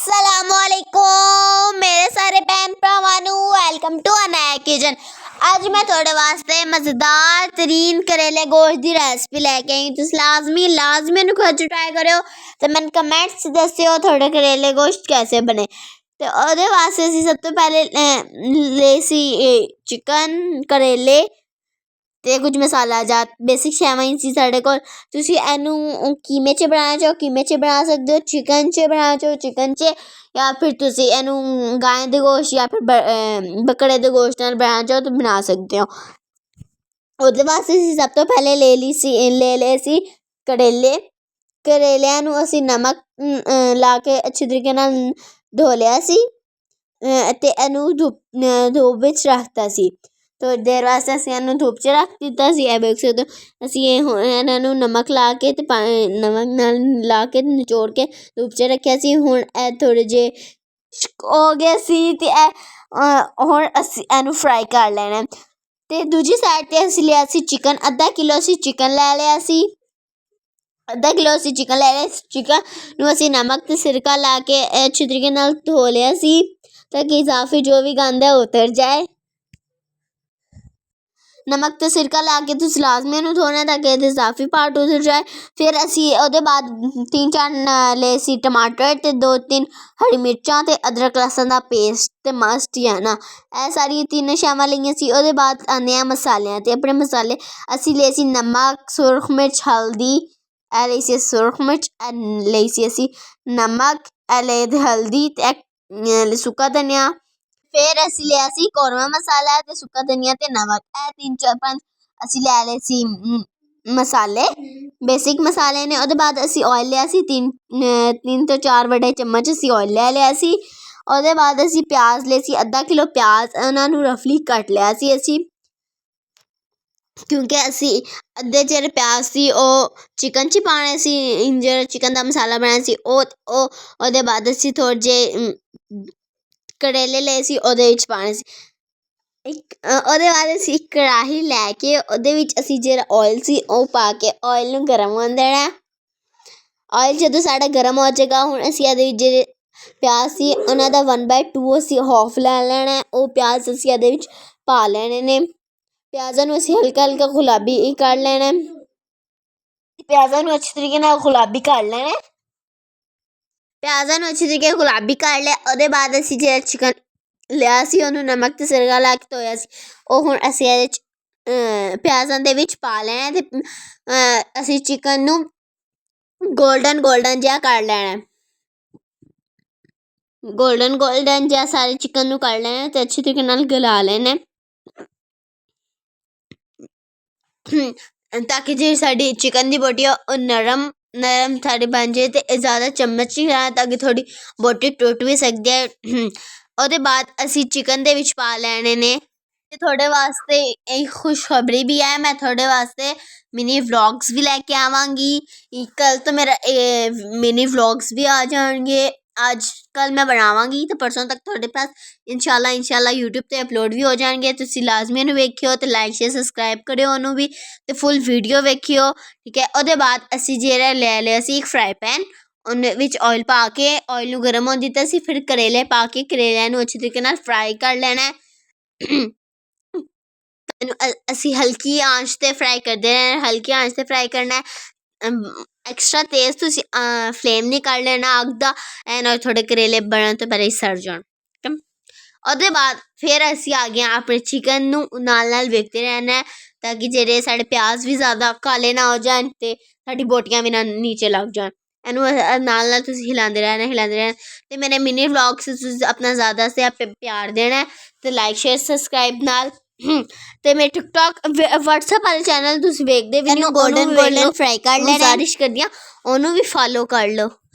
असलामुअलैकुम मेरे सारे भैन भरावां नू वेलकम टू अ नया किचन। अज मैं थोड़े वास्ते मज़ेदार तरीन करेले गोश्त की रेसिपी लैके आई। तुस लाजमी इन्हू घर ट्राई करो तो मैंने कमेंट्स दस्सिओ थोड़े करेले गोश्त कैसे बने। तो ओहदे वास्ते असीं सब तो पहले ले सी चिकन करेले ते कुछ मसाला जात बेसिक शैवां ही सी साढ़े कोल। तुसीं इहनूं कीमे च बनाना चाहो कीमे च बना सकदे हो, चिकन च बनाना चाहो चिकन च, या फिर तुसीं इहनूं गाय दे गोश्त या फिर बकरे दे गोश्त नाल बनाना चाहो तो बना सकदे हो। ओहदे वास्ते असीं सब तो पहले ले लए सी करेले। करेलिਆਂ ਨੂੰ ਅਸੀਂ ਨਮਕ ਲਾ ਕੇ ਅੱਛੇ ਤਰੀਕੇ ਨਾਲ ਧੋ ਲਿਆ ਸੀ ਅਤੇ ਇਹਨੂੰ ਧੁੱਪ ਵਿੱਚ ਰੱਖਤਾ ਸੀ। थोड़ी देर वास्ते असीं इहनूं धुੱਪ 'ਚ ਰੱਖ ਦਿੱਤਾ ਸੀ। ਇਹ ਵੇਖ ਸਕਦੇ ਹੋ ਅਸੀਂ ਹੁਣ ਇਹਨਾਂ ਨੂੰ ਨਮਕ ਲਾ ਕੇ ਅਤੇ ਨਮਕ ਨਾਲ ਲਾ ਕੇ ਨਿਚੋੜ ਕੇ ਧੁੱਪ 'ਚ ਰੱਖਿਆ ਸੀ। ਹੁਣ ਇਹ ਥੋੜ੍ਹੇ ਜਿਹੇ ਹੋ ਗਏ ਸੀ ਅਤੇ ਹੁਣ ਅਸੀਂ ਇਹਨੂੰ ਫਰਾਈ ਕਰ ਲੈਣਾ। ਅਤੇ ਦੂਜੀ ਸਾਈਡ 'ਤੇ ਅਸੀਂ ਲਿਆ ਸੀ ਚਿਕਨ। ਅੱਧਾ ਕਿਲੋ ਅਸੀਂ ਚਿਕਨ ਲੈ ਲਿਆ ਸੀ। ਚਿਕਨ ਨੂੰ ਅਸੀਂ ਨਮਕ ਅਤੇ ਸਿਰਕਾ ਲਾ ਕੇ ਅੱਛੇ ਤਰੀਕੇ ਨਾਲ ਧੋ ਲਿਆ ਸੀ ਤਾਂ ਕਿ ਇਜ਼ਾਫੀ ਜੋ ਵੀ ਗੰਦ ਹੈ ਉਤਰ ਜਾਏ। नमक ते सिरका ला के तुसीं लाजमी इहनूं धोना ताकि इहदे इजाफी पार्ट उतर जाए। फिर असीं ओहदे बाद 3-4 ले सी टमाटर ते 2-3 हरी मिर्चां ते अदरक लहसुन दा पेस्ट ते मस्ट ही है ना। ਇਹ ਸਾਰੀਆਂ ਤਿੰਨ ਸ਼ੈਵਾਂ ਲਈਆਂ ਸੀ। ਉਹਦੇ ਬਾਅਦ ਆਉਂਦੇ ਆ ਮਸਾਲਿਆਂ 'ਤੇ। ਆਪਣੇ ਮਸਾਲੇ ਅਸੀਂ ਲਏ ਸੀ ਨਮਕ, ਸੁਰਖ ਮਿਰਚ, ਹਲਦੀ। ਇਹ ਲਈ ਸੀ ਸੁਰਖ ਮਿਰਚ, ਇਹ ਲਈ ਸੀ ਅਸੀਂ ਨਮਕ, ਇਹ ਲਏ ਹਲਦੀ ਅਤੇ ਸੁੱਕਾ ਧਨੀਆ। ਫਿਰ ਅਸੀਂ ਲਿਆ ਸੀ ਕੌਰਮਾ ਮਸਾਲਾ ਅਤੇ ਸੁੱਕਾ ਧਨੀਆ ਅਤੇ ਨਮਕ। ਇਹ 3-4-5 ਅਸੀਂ ਲੈ ਲਏ ਸੀ ਮਸਾਲੇ, ਬੇਸਿਕ ਮਸਾਲੇ ਨੇ। ਉਹਦੇ ਬਾਅਦ ਅਸੀਂ ਆਇਲ ਲਿਆ ਸੀ 3 ਤੋਂ 4 ਵੱਡੇ ਚਮਚ ਅਸੀਂ ਆਇਲ ਲੈ ਲਿਆ ਸੀ। ਉਹਦੇ ਬਾਅਦ ਅਸੀਂ ਪਿਆਜ਼ ਲਏ ਸੀ ਅੱਧਾ ਕਿਲੋ ਪਿਆਜ਼। ਉਹਨਾਂ ਨੂੰ ਰਫਲੀ ਕੱਟ ਲਿਆ ਸੀ ਅਸੀਂ, ਕਿਉਂਕਿ ਅਸੀਂ ਅੱਧੇ ਜਿਹੜੇ ਪਿਆਜ਼ ਸੀ ਉਹ ਚਿਕਨ 'ਚ ਪਾਉਣੇ ਸੀ। ਜਿਹੜਾ ਚਿਕਨ ਦਾ ਮਸਾਲਾ ਬਣਾਇਆ ਸੀ ਉਹਦੇ ਬਾਅਦ ਅਸੀਂ ਥੋੜ੍ਹੇ ਜਿਹੇ ਕਰੇਲੇ ਲਏ ਸੀ ਉਹਦੇ ਵਿੱਚ ਪਾਉਣੇ ਸੀ। ਉਹਦੇ ਬਾਅਦ ਅਸੀਂ ਇੱਕ ਕੜਾਹੀ ਲੈ ਕੇ ਉਹਦੇ ਵਿੱਚ ਅਸੀਂ ਜਿਹੜਾ ਆਇਲ ਸੀ ਉਹ ਪਾ ਕੇ ਆਇਲ ਨੂੰ ਗਰਮ ਹੋਣ ਦੇਣਾ। ਆਇਲ ਜਦੋਂ ਸਾਡਾ ਗਰਮ ਹੋ ਜਾਏਗਾ ਹੁਣ ਅਸੀਂ ਇਹਦੇ ਵਿੱਚ ਜਿਹੜੇ ਪਿਆਜ਼ ਸੀ ਉਹਨਾਂ ਦਾ 1/2 ਅਸੀਂ ਹਾਫ ਲੈ ਲੈਣਾ। ਉਹ ਪਿਆਜ਼ ਅਸੀਂ ਇਹਦੇ ਵਿੱਚ ਪਾ ਲੈਣੇ ਨੇ। ਪਿਆਜ਼ਾਂ ਨੂੰ ਅਸੀਂ ਹਲਕਾ ਹਲਕਾ ਗੁਲਾਬੀ ਕਰ ਲੈਣਾ। ਪਿਆਜ਼ਾਂ ਨੂੰ ਅੱਛੇ ਤਰੀਕੇ ਨਾਲ ਗੁਲਾਬੀ ਕਰ ਲੈਣਾ। ਪਿਆਜ਼ਾਂ ਨੂੰ ਅੱਛੇ ਤਰੀਕੇ ਗੁਲਾਬੀ ਕਰ ਲਿਆ। ਉਹਦੇ ਬਾਅਦ ਅਸੀਂ ਜਿਹੜਾ ਚਿਕਨ ਲਿਆ ਸੀ ਉਹਨੂੰ ਨਮਕ ਅਤੇ ਸਿਰਕਾ ਲਾ ਕੇ ਧੋਇਆ ਸੀ ਉਹ ਹੁਣ ਅਸੀਂ ਇਹਦੇ 'ਚ ਪਿਆਜ਼ਾਂ ਦੇ ਵਿੱਚ ਪਾ ਲੈਣਾ ਅਤੇ ਅਸੀਂ ਚਿਕਨ ਨੂੰ ਗੋਲਡਨ ਜਿਹਾ ਕਰ ਲੈਣਾ। ਗੋਲਡਨ ਜਿਹਾ ਸਾਰੇ ਚਿਕਨ ਨੂੰ ਕਰ ਲੈਣਾ ਅਤੇ ਅੱਛੇ ਤਰੀਕੇ ਨਾਲ ਗਲਾ ਲੈਣਾ ਤਾਂ ਕਿ ਜਿਹੜੀ ਸਾਡੀ ਚਿਕਨ ਦੀ ਬੋਟੀ ਆ ਉਹ ਨਰਮ ਸਾਡੀ ਬਣ ਜਾਏ। ਅਤੇ ਜ਼ਿਆਦਾ ਚਮਚ ਨਹੀਂ ਲਾਉਣਾ ਤਾਂ ਕਿ ਥੋੜ੍ਹੀ ਬੋਟੀ ਟੁੱਟ ਵੀ ਸਕਦੀ ਹੈ। ਉਹਦੇ ਬਾਅਦ ਅਸੀਂ ਚਿਕਨ ਦੇ ਵਿੱਚ ਪਾ ਲੈਣੇ ਨੇ। ਅਤੇ ਤੁਹਾਡੇ ਵਾਸਤੇ ਇੱਕ ਖੁਸ਼ਖਬਰੀ ਵੀ ਹੈ, ਮੈਂ ਤੁਹਾਡੇ ਵਾਸਤੇ ਮਿਨੀ ਵਲੋਗਸ ਵੀ ਲੈ ਕੇ ਆਵਾਂਗੀ। ਕੱਲ੍ਹ ਤੋਂ ਮੇਰਾ ਮਿਨੀ ਵਲੋਗਸ ਵੀ ਆ ਜਾਣਗੇ। ਕੱਲ੍ਹ ਮੈਂ ਬਣਾਵਾਂਗੀ ਅਤੇ ਪਰਸੋਂ ਤੱਕ ਤੁਹਾਡੇ ਪਾਸ ਇਨਸ਼ਾਅੱਲਾ YouTube 'ਤੇ ਅਪਲੋਡ ਵੀ ਹੋ ਜਾਣਗੇ। ਤੁਸੀਂ ਲਾਜ਼ਮੀ ਇਹਨੂੰ ਵੇਖਿਓ ਅਤੇ ਲਾਈਕ ਸ਼ੇਅਰ ਸਬਸਕ੍ਰਾਈਬ ਕਰਿਓ ਉਹਨੂੰ ਵੀ ਅਤੇ ਫੁੱਲ ਵੀਡੀਓ ਵੇਖਿਓ, ਠੀਕ ਹੈ। ਉਹਦੇ ਬਾਅਦ ਅਸੀਂ ਜਿਹੜਾ ਲੈ ਲਿਆ ਸੀ ਇੱਕ ਫਰਾਈ ਪੈਨ, ਉਹਦੇ ਵਿੱਚ ਆਇਲ ਪਾ ਕੇ ਆਇਲ ਨੂੰ ਗਰਮ ਹੋਣ ਦਿੱਤਾ ਸੀ। ਫਿਰ ਕਰੇਲੇ ਪਾ ਕੇ ਕਰੇਲਿਆਂ ਨੂੰ ਅੱਛੇ ਤਰੀਕੇ ਨਾਲ ਫਰਾਈ ਕਰ ਲੈਣਾ। ਅਸੀਂ ਹਲਕੀ ਆਂਚ 'ਤੇ ਫਰਾਈ ਕਰਦੇ ਰਹਿਣਾ। ਹਲਕੀ ਆਂਚ 'ਤੇ ਫਰਾਈ ਕਰਨਾ। ਐਕਸਟਰਾ ਤੇਜ਼ ਤੁਸੀਂ ਫਲੇਮ ਨਹੀਂ ਕਰ ਲੈਣਾ ਅੱਗ ਦਾ, ਇਹ ਨਾਲ ਤੁਹਾਡੇ ਕਰੇਲੇ ਬਣਨ ਤੋਂ ਪਹਿਲਾਂ ਹੀ ਸੜ ਜਾਣ। ਉਹਦੇ ਬਾਅਦ ਫਿਰ ਅਸੀਂ ਆ ਗਏ ਆਪਣੇ ਚਿਕਨ ਨੂੰ ਨਾਲ ਵੇਖਦੇ ਰਹਿਣਾ ਤਾਂ ਕਿ ਜਿਹੜੇ ਸਾਡੇ ਪਿਆਜ਼ ਵੀ ਜ਼ਿਆਦਾ ਕਾਲੇ ਨਾ ਹੋ ਜਾਣ ਅਤੇ ਸਾਡੀ ਬੋਟੀਆਂ ਵੀ ਨਾ ਨੀਚੇ ਲੱਗ ਜਾਣ। ਇਹਨੂੰ ਨਾਲ ਤੁਸੀਂ ਹਿਲਾਉਂਦੇ ਰਹਿਣਾ ਅਤੇ ਮੇਰੇ ਮਿਨੀ ਵਲੋਗਸ ਤੁਸੀਂ ਆਪਣਾ ਜ਼ਿਆਦਾ ਸੇ ਪਿਆਰ ਦੇਣਾ ਅਤੇ ਲਾਈਕ ਸ਼ੇਅਰ ਸਬਸਕ੍ਰਾਈਬ ਨਾਲ। ਅਤੇ ਮੇਰੇ ਟਿਕਟੋਕ ਵਟਸਐਪ ਵਾਲੇ ਚੈਨਲ ਤੁਸੀਂ ਵੇਖਦੇ ਵੀ ਨਹੀਂ, ਗੋਲਡਨ ਫਰਾਈ ਕਰ ਲੈਣਾ। ਗੁਜ਼ਾਰਿਸ਼ ਕਰਦੀ ਹਾਂ ਉਹਨੂੰ ਵੀ ਫੋਲੋ ਕਰ ਲਓ,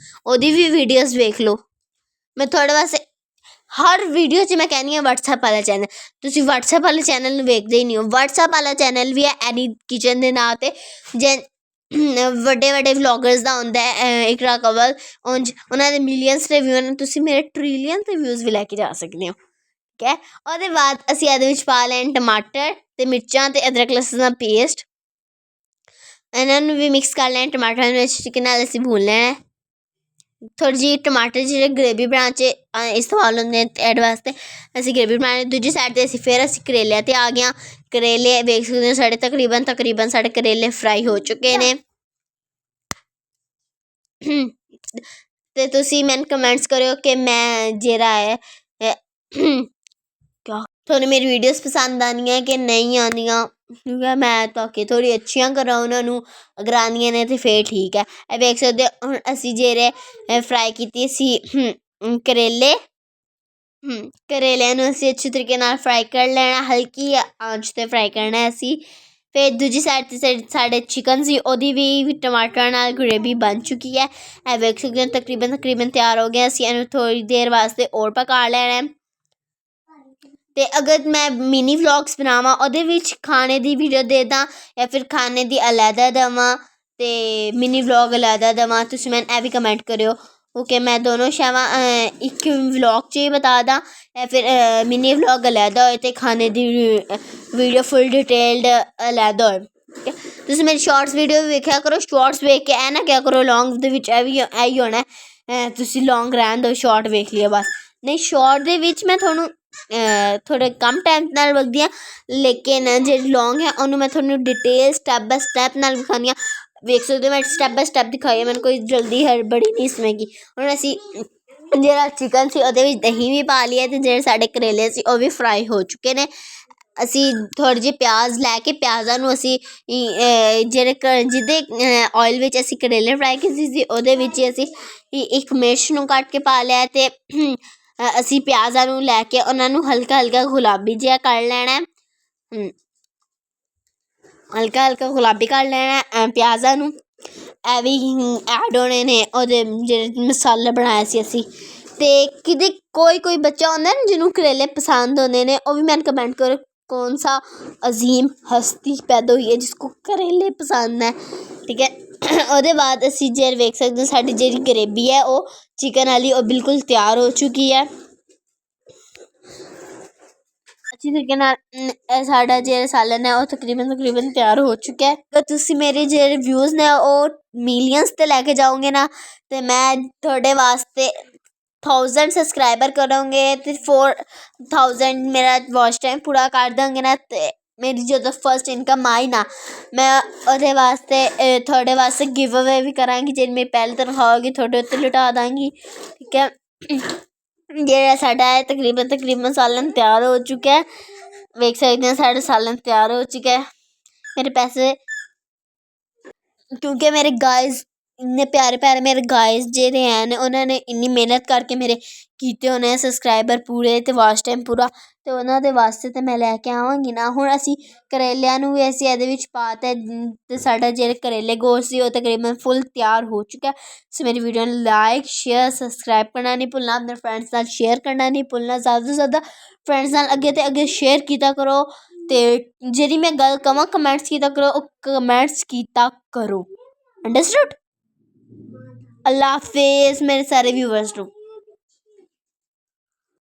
ਉਹਦੀ ਵੀ ਵੀਡੀਓਜ਼ ਵੇਖ ਲਓ। ਮੈਂ ਤੁਹਾਡੇ ਵਾਸਤੇ ਹਰ ਵੀਡੀਓ 'ਚ ਮੈਂ ਕਹਿੰਦੀ ਹਾਂ ਵਟਸਐਪ ਵਾਲਾ ਚੈਨਲ, ਤੁਸੀਂ ਵਟਸਐਪ ਵਾਲੇ ਚੈਨਲ ਨੂੰ ਵੇਖਦੇ ਹੀ ਨਹੀਂ ਹੋ। ਵਟਸਐਪ ਵਾਲਾ ਚੈਨਲ ਵੀ ਹੈ ਐਨੀ ਕਿਚਨ ਦੇ ਨਾਂ 'ਤੇ। ਵੱਡੇ ਵਲੋਗਰਸ ਦਾ ਹੁੰਦਾ ਇਕਰਾ ਕੰਵਲ, ਉਂਝ ਉਹਨਾਂ ਦੇ ਮਿਲੀਅਨਸ ਦੇ ਵਿਊ ਨੇ, ਤੁਸੀਂ ਮੇਰੇ ਟ੍ਰਿਲੀਅਨ ਦੇ ਵਿਊਜ਼ ਵੀ ਲੈ ਕੇ ਜਾ ਸਕਦੇ ਹੋ, ਠੀਕ ਹੈ। ਉਹਦੇ ਬਾਅਦ ਅਸੀਂ ਇਹਦੇ ਵਿੱਚ ਪਾ ਲੈਣ ਟਮਾਟਰ ਅਤੇ ਮਿਰਚਾਂ ਅਤੇ ਅਦਰਕ ਲਸਣ ਦਾ ਪੇਸਟ। ਇਹਨਾਂ ਨੂੰ ਵੀ ਮਿਕਸ ਕਰ ਲੈਣਾ। ਟਮਾਟਰਾਂ ਨੂੰ ਅੱਛੇ ਤਰੀਕੇ ਨਾਲ ਅਸੀਂ ਭੁੰਨ ਲੈਣਾ। थोड़ी जी टमाटर जो ग्रेवी बनाने च इस्तेमाल होंदे ऐड वास्ते असीं ग्रेवी बनाने दूजी साइड ते असीं फिर असीं करेले ते आ गए करेले वेख सकदे हो साढ़े तकरीबन साढ़े करेले फ्राई हो चुके ने ते तुसीं मैनूं कमेंट्स करेओ कि मैं जेह्ड़ा है क्या थोआनूं मेरी वीडियोज़ पसंद आनियां कि नहीं आनियां क्योंकि मैं ताकि थोड़ी अच्छियां करां उ'नां नूं अगर आंदियां ने ते फिर ठीक है ਇਹ ਵੇਖ ਸਕਦੇ ਹੋ ਹੁਣ ਅਸੀਂ ਜਿਹੜੇ ਫਰਾਈ ਕੀਤੀ ਸੀ ਕਰੇਲੇ ਕਰੇਲਿਆਂ ਨੂੰ ਅਸੀਂ ਅੱਛੇ ਤਰੀਕੇ ਨਾਲ ਫਰਾਈ ਕਰ ਲੈਣਾ ਹਲਕੀ ਆਂਚ 'ਤੇ ਫਰਾਈ ਕਰਨਾ ਅਸੀਂ ਫਿਰ ਦੂਜੀ ਸਾਈਡ 'ਤੇ ਸਾਡੇ ਚਿਕਨ ਸੀ ਉਹਦੀ ਵੀ ਟਮਾਟਰਾਂ ਨਾਲ ਗ੍ਰੇਵੀ ਬਣ ਚੁੱਕੀ ਹੈ ਇਹ ਵੇਖ ਸਕਦੇ ਹੋ ਤਕਰੀਬਨ ਤਿਆਰ ਹੋ ਗਿਆ ਅਸੀਂ ਇਹਨੂੰ ਥੋੜ੍ਹੀ ਦੇਰ ਵਾਸਤੇ ਹੋਰ ਪਕਾ ਲੈਣਾ ਤੇ ਅਗਰ ਮੈਂ ਮਿਨੀ ਵਲੋਗਸ ਬਣਾਵਾਂ ਉਹਦੇ ਵਿੱਚ ਖਾਣੇ ਦੀ ਵੀਡੀਓ ਦੇ ਦਾਂ ਜਾਂ ਫਿਰ ਖਾਣੇ ਦੀ ਅਲੱਗਾ ਦੇਵਾਂ ਤੇ ਮਿਨੀ ਵਲੋਗ ਅਲੱਗਾ ਦੇਵਾਂ ਤੁਸੀਂ ਮੈਨੂੰ ਇਹ ਵੀ ਕਮੈਂਟ ਕਰਿਓ ओके मैं दोनों शावां एक व्लॉग च ही बता दा या फिर मिनी व्लॉग अलहदा होए ते खाने दी वीडियो फुल डिटेल्ड अलहदा होए ठीक है तुसीं मेरी शॉर्ट्स वीडियो भी वेख्या करो शॉर्ट्स वेख के ऐ ना क्या करो लॉन्ग दे विच ऐ होना तुसीं लॉन्ग रहन दो शॉर्ट वेख लिया बस नहीं शॉर्ट दे विच मैं थोनू थोड़े कम टाइम नाल वगदी हां लेकिन जेह्ड़ी लॉन्ग है उन्नू मैं थोनू डिटेल स्टैप बाय स्टैप नाल विखानी हां वेख सकते हो मैं स्टैप बाय स्टैप दिखाई मैंने कोई जल्दी हड़बड़ी नहीं इसमें की ਹੁਣ ਅਸੀਂ ਜਿਹੜਾ ਚਿਕਨ ਸੀ ਉਹਦੇ ਵਿੱਚ ਦਹੀਂ ਵੀ ਪਾ ਲਿਆ ਅਤੇ ਜਿਹੜੇ ਸਾਡੇ ਕਰੇਲੇ ਸੀ ਉਹ ਵੀ ਫਰਾਈ ਹੋ ਚੁੱਕੇ ਨੇ ਅਸੀਂ ਥੋੜ੍ਹੇ ਜਿਹੇ ਪਿਆਜ਼ ਲੈ ਕੇ ਪਿਆਜ਼ਾਂ ਨੂੰ ਅਸੀਂ ਜਿਹਦੇ ਆਇਲ ਵਿੱਚ ਅਸੀਂ ਕਰੇਲੇ ਫਰਾਈ ਕੀਤੇ ਸੀ ਉਹਦੇ ਵਿੱਚ ਅਸੀਂ ਇੱਕ ਮਿਰਚ ਨੂੰ ਕੱਟ ਕੇ ਪਾ ਲਿਆ ਅਤੇ ਅਸੀਂ ਪਿਆਜ਼ਾਂ ਨੂੰ ਲੈ ਕੇ ਉਹਨਾਂ ਨੂੰ ਹਲਕਾ ਗੁਲਾਬੀ ਜਿਹਾ ਕਰ ਲੈਣਾ ਹਲਕਾ ਗੁਲਾਬੀ ਕਰ ਲੈਣਾ ਪਿਆਜ਼ਾਂ ਨੂੰ ਇਹ ਵੀ ਐਡ ਹੋਣੇ ਨੇ ਉਹਦੇ ਜਿਹੜੇ ਮਸਾਲੇ ਬਣਾਏ ਸੀ ਅਸੀਂ ਅਤੇ ਕਿਤੇ ਕੋਈ ਬੱਚਾ ਹੁੰਦਾ ਨਾ ਜਿਹਨੂੰ ਕਰੇਲੇ ਪਸੰਦ ਹੁੰਦੇ ਨੇ ਉਹ ਵੀ ਮੈਨੂੰ ਕਮੈਂਟ ਕਰੋ ਕੌਣ ਸਾ ਅਜ਼ੀਮ ਹਸਤੀ ਪੈਦਾ ਹੋਈ ਹੈ ਜਿਸਕੋ ਕਰੇਲੇ ਪਸੰਦ ਹੈ ਠੀਕ ਹੈ ਉਹਦੇ ਬਾਅਦ ਅਸੀਂ ਜੇ ਵੇਖ ਸਕਦੇ ਸਾਡੀ ਜਿਹੜੀ ਗਰੇਵੀ ਹੈ ਉਹ ਚਿਕਨ ਵਾਲੀ ਉਹ ਬਿਲਕੁਲ ਤਿਆਰ ਹੋ ਚੁੱਕੀ ਹੈ ਅੱਛੀ ਤਰੀਕੇ ਨਾਲ ਸਾਡਾ ਜਿਹੜਾ ਸਾਲਨ ਹੈ ਉਹ ਤਕਰੀਬਨ ਤਿਆਰ ਹੋ ਚੁੱਕਿਆ ਹੈ ਤੁਸੀਂ ਮੇਰੇ ਜਿਹੜੇ ਵਿਊਜ਼ ਨੇ ਉਹ ਮਿਲੀਅਨਸ 'ਤੇ ਲੈ ਕੇ ਜਾਓਗੇ ਨਾ ਅਤੇ ਮੈਂ ਤੁਹਾਡੇ ਵਾਸਤੇ 1000 ਸਬਸਕ੍ਰਾਈਬਰ ਕਰੋਗੇ ਅਤੇ 4000 ਮੇਰਾ ਵਾਚ ਟਾਈਮ ਪੂਰਾ ਕਰ ਦਾਂਗੇ ਨਾ ਅਤੇ ਮੇਰੀ ਜਦੋਂ ਫਸਟ ਇਨਕਮ ਆਈ ਨਾ ਮੈਂ ਉਹਦੇ ਵਾਸਤੇ ਤੁਹਾਡੇ ਵਾਸਤੇ ਗਿਵ ਅਵੇ ਵੀ ਕਰਾਂਗੀ ਜਿਹੜੀ ਮੇਰੀ ਪਹਿਲੀ ਤਨਖਾਹ ਹੋਵੇਗੀ ਤੁਹਾਡੇ ਉੱਤੇ ਲੁਟਾ ਦਾਂਗੀ ਠੀਕ ਹੈ ਜਿਹੜਾ ਸਾਡਾ ਹੈ ਤਕਰੀਬਨ ਸਾਲਨ ਤਿਆਰ ਹੋ ਚੁੱਕਾ ਹੈ ਵੇਖ ਸਕਦੇ ਹਾਂ ਸਾਡਾ ਸਾਲਨ ਤਿਆਰ ਹੋ ਚੁੱਕਾ ਹੈ ਮੇਰੇ ਪੈਸੇ ਕਿਉਂਕਿ ਮੇਰੇ ਗਾਇਜ਼ ਇੰਨੇ ਪਿਆਰੇ ਮੇਰੇ ਗਾਇਜ਼ ਜਿਹੜੇ ਹਨ ਉਹਨਾਂ ਨੇ ਇੰਨੀ ਮਿਹਨਤ ਕਰਕੇ ਮੇਰੇ ਕੀਤੇ ਹੋਣੇ ਸਬਸਕ੍ਰਾਈਬਰ ਪੂਰੇ ਅਤੇ ਵਾਚ ਟਾਈਮ ਪੂਰਾ ਅਤੇ ਉਹਨਾਂ ਦੇ ਵਾਸਤੇ ਤਾਂ ਮੈਂ ਲੈ ਕੇ ਆਵਾਂਗੀ ਨਾ ਹੁਣ ਅਸੀਂ ਕਰੇਲਿਆਂ ਨੂੰ ਵੀ ਅਸੀਂ ਇਹਦੇ ਵਿੱਚ ਪਾ ਤਾ ਅਤੇ ਸਾਡਾ ਜਿਹੜੇ ਕਰੇਲੇ ਗੋਸ਼ਤ ਸੀ ਉਹ ਤਕਰੀਬਨ ਫੁੱਲ ਤਿਆਰ ਹੋ ਚੁੱਕਾ ਸੋ ਮੇਰੀ ਵੀਡੀਓ ਨੂੰ ਲਾਈਕ ਸ਼ੇਅਰ ਸਬਸਕ੍ਰਾਈਬ ਕਰਨਾ ਨਹੀਂ ਭੁੱਲਣਾ ਆਪਣੇ ਫਰੈਂਡਸ ਨਾਲ ਸ਼ੇਅਰ ਕਰਨਾ ਨਹੀਂ ਭੁੱਲਣਾ ਜ਼ਿਆਦਾ ਤੋਂ ਜ਼ਿਆਦਾ ਫਰੈਂਡਸ ਨਾਲ ਅੱਗੇ ਤੋਂ ਅੱਗੇ ਸ਼ੇਅਰ ਕੀਤਾ ਕਰੋ ਅਤੇ ਜਿਹੜੀ ਮੈਂ ਗੱਲ ਕਹਾਂ ਕਮੈਂਟਸ ਕੀਤਾ ਕਰੋ ਉਹ ਕਮੈਂਟਸ ਕੀਤਾ ਕਰੋ ਅੰਡਰਸਟੂਡ ਅੱਲਾ ਹਾਫਿਜ਼ ਮੇਰੇ ਸਾਰੇ ਵਿਊਵਰਸ ਨੂੰ